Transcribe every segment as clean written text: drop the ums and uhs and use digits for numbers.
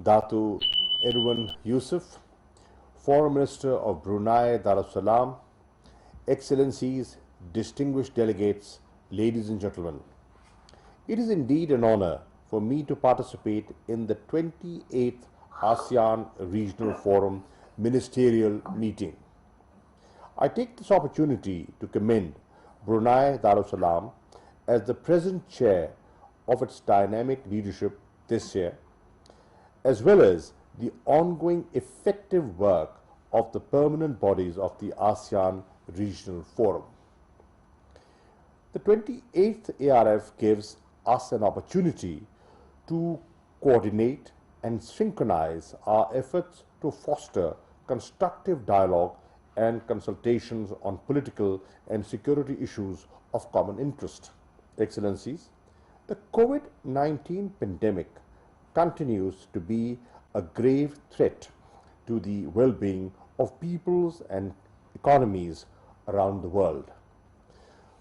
Datu Irwan Yusuf, Foreign Minister of Brunei Darussalam, Excellencies, distinguished delegates, ladies and gentlemen. It is indeed an honor for me to participate in the 28th ASEAN Regional Forum Ministerial Meeting. I take this opportunity to commend Brunei Darussalam as the present chair of its dynamic leadership this year, as well as the ongoing effective work of the permanent bodies of the ASEAN Regional Forum. The 28th ARF gives us an opportunity to coordinate and synchronize our efforts to foster constructive dialogue and consultations on political and security issues of common interest. Excellencies, the COVID-19 pandemic continues to be a grave threat to the well-being of peoples and economies around the world.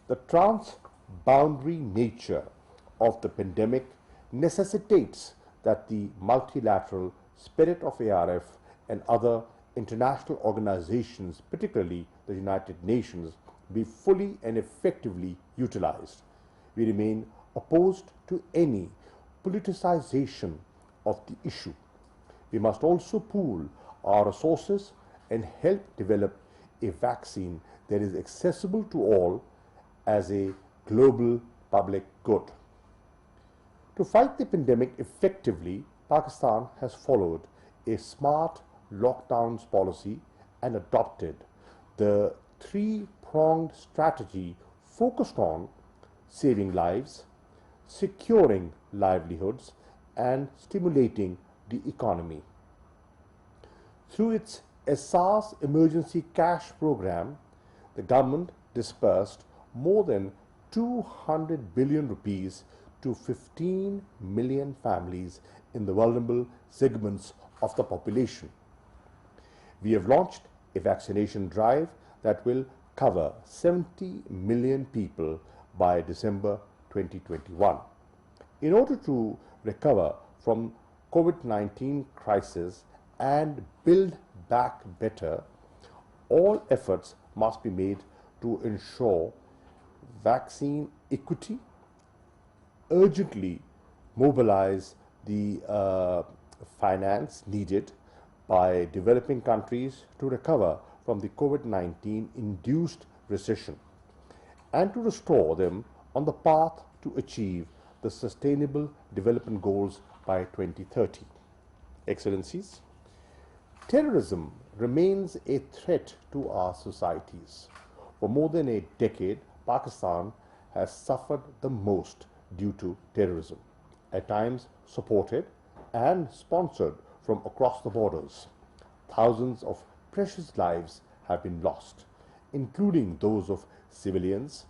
The transboundary nature of the pandemic necessitates that the multilateral spirit of ARF and other international organizations, particularly the United Nations, be fully and effectively utilized. We remain opposed to any politicization of the issue. We must also pool our resources and help develop a vaccine that is accessible to all as a global public good. To fight the pandemic effectively, Pakistan has followed a smart lockdowns policy and adopted the three-pronged strategy focused on saving lives, securing livelihoods, and stimulating the economy. Through its SARS Emergency Cash Program, the government disbursed more than 200 billion rupees to 15 million families in the vulnerable segments of the population. We have launched a vaccination drive that will cover 70 million people by December 2021. In order to recover from COVID-19 crisis and build back better, all efforts must be made to ensure vaccine equity, urgently mobilize the finance needed by developing countries to recover from the COVID-19 induced recession, and to restore them on the path to achieve the Sustainable Development Goals by 2030. Excellencies, terrorism remains a threat to our societies. For more than a decade, Pakistan has suffered the most due to terrorism, at times supported and sponsored from across the borders. Thousands of precious lives have been lost, including those of civilians,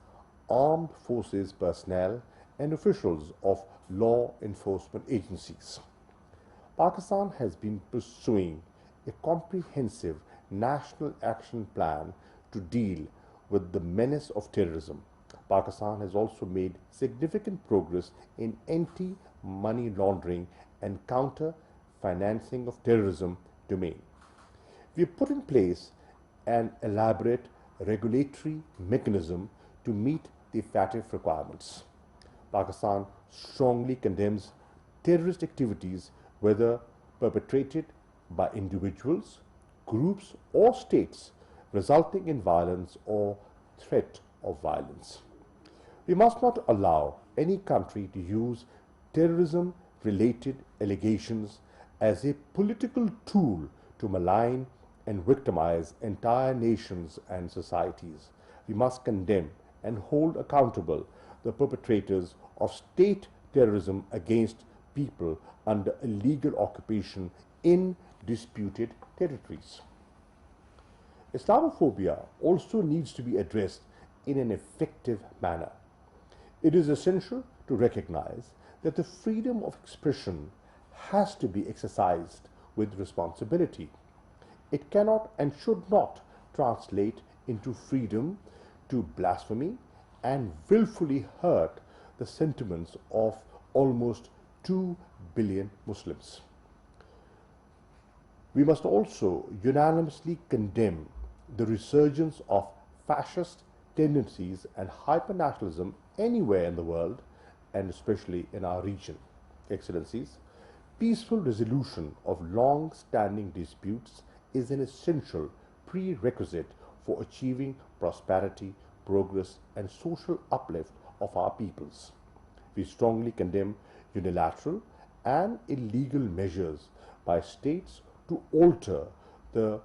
armed forces personnel, and officials of law enforcement agencies. Pakistan has been pursuing a comprehensive national action plan to deal with the menace of terrorism. Pakistan has also made significant progress in anti-money laundering and counter-financing of terrorism domain. We have put in place an elaborate regulatory mechanism to meet the FATF requirements. Pakistan strongly condemns terrorist activities, whether perpetrated by individuals, groups, or states, resulting in violence or threat of violence. We must not allow any country to use terrorism-related allegations as a political tool to malign and victimize entire nations and societies. We must condemn and hold accountable the perpetrators of state terrorism against people under illegal occupation in disputed territories. Islamophobia also needs to be addressed in an effective manner. It is essential to recognize that the freedom of expression has to be exercised with responsibility. It cannot and should not translate into freedom to blasphemy and willfully hurt the sentiments of almost 2 billion Muslims. We must also unanimously condemn the resurgence of fascist tendencies and hypernationalism anywhere in the world, and especially in our region. Excellencies, peaceful resolution of long standing disputes is an essential prerequisite for achieving prosperity, progress, and social uplift of our peoples. We strongly condemn unilateral and illegal measures by states to alter the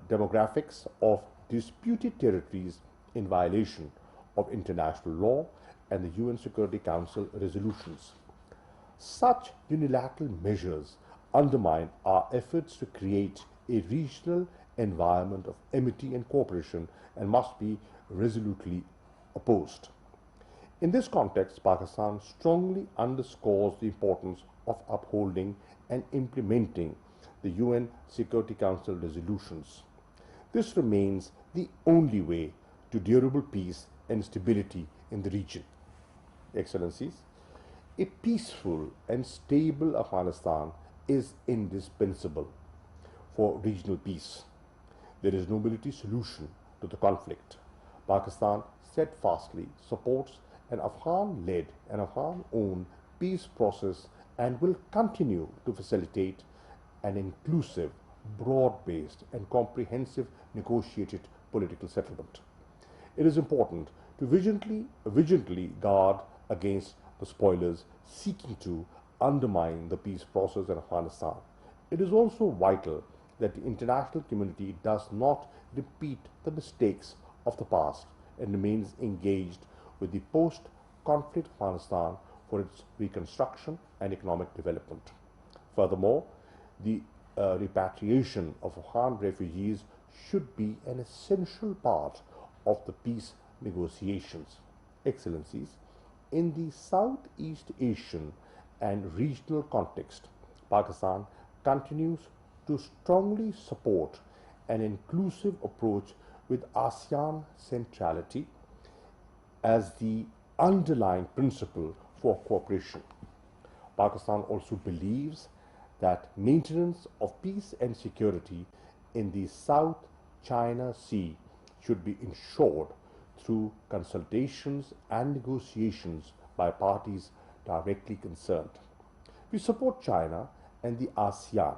demographics of disputed territories in violation of international law and the UN Security Council resolutions. Such unilateral measures undermine our efforts to create a regional environment of amity and cooperation and must be resolutely opposed. In this context, Pakistan strongly underscores the importance of upholding and implementing the UN Security Council resolutions. This remains the only way to durable peace and stability in the region. Excellencies, a peaceful and stable Afghanistan is indispensable for regional peace. There is no military solution to the conflict. Pakistan steadfastly supports an Afghan-led and Afghan-owned peace process and will continue to facilitate an inclusive, broad-based and comprehensive negotiated political settlement. It is important to vigilantly guard against the spoilers seeking to undermine the peace process in Afghanistan. It is also vital that the international community does not repeat the mistakes of the past and remains engaged with the post-conflict Afghanistan for its reconstruction and economic development. Furthermore, the repatriation of Afghan refugees should be an essential part of the peace negotiations. Excellencies, in the Southeast Asian and regional context, Pakistan continues to strongly support an inclusive approach with ASEAN centrality as the underlying principle for cooperation. Pakistan also believes that maintenance of peace and security in the South China Sea should be ensured through consultations and negotiations by parties directly concerned. We support China and the ASEAN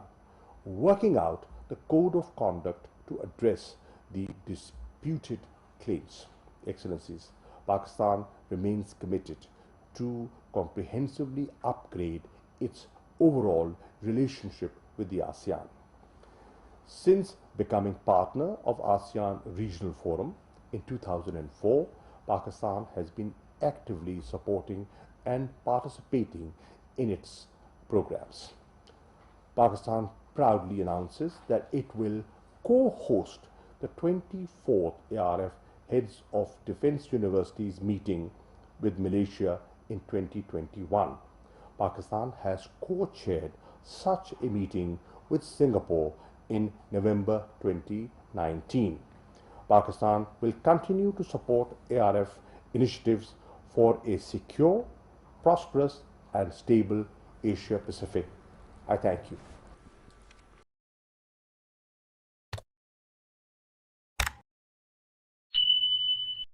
working out the code of conduct to address the disputed claims. Excellencies, Pakistan remains committed to comprehensively upgrade its overall relationship with the ASEAN. Since becoming partner of ASEAN Regional Forum in 2004, Pakistan has been actively supporting and participating in its programs. Pakistan proudly announces that it will co-host the 24th ARF Heads of Defense Universities meeting with Malaysia in 2021. Pakistan has co-chaired such a meeting with Singapore in November 2019. Pakistan will continue to support ARF initiatives for a secure, prosperous and stable Asia Pacific. I thank you.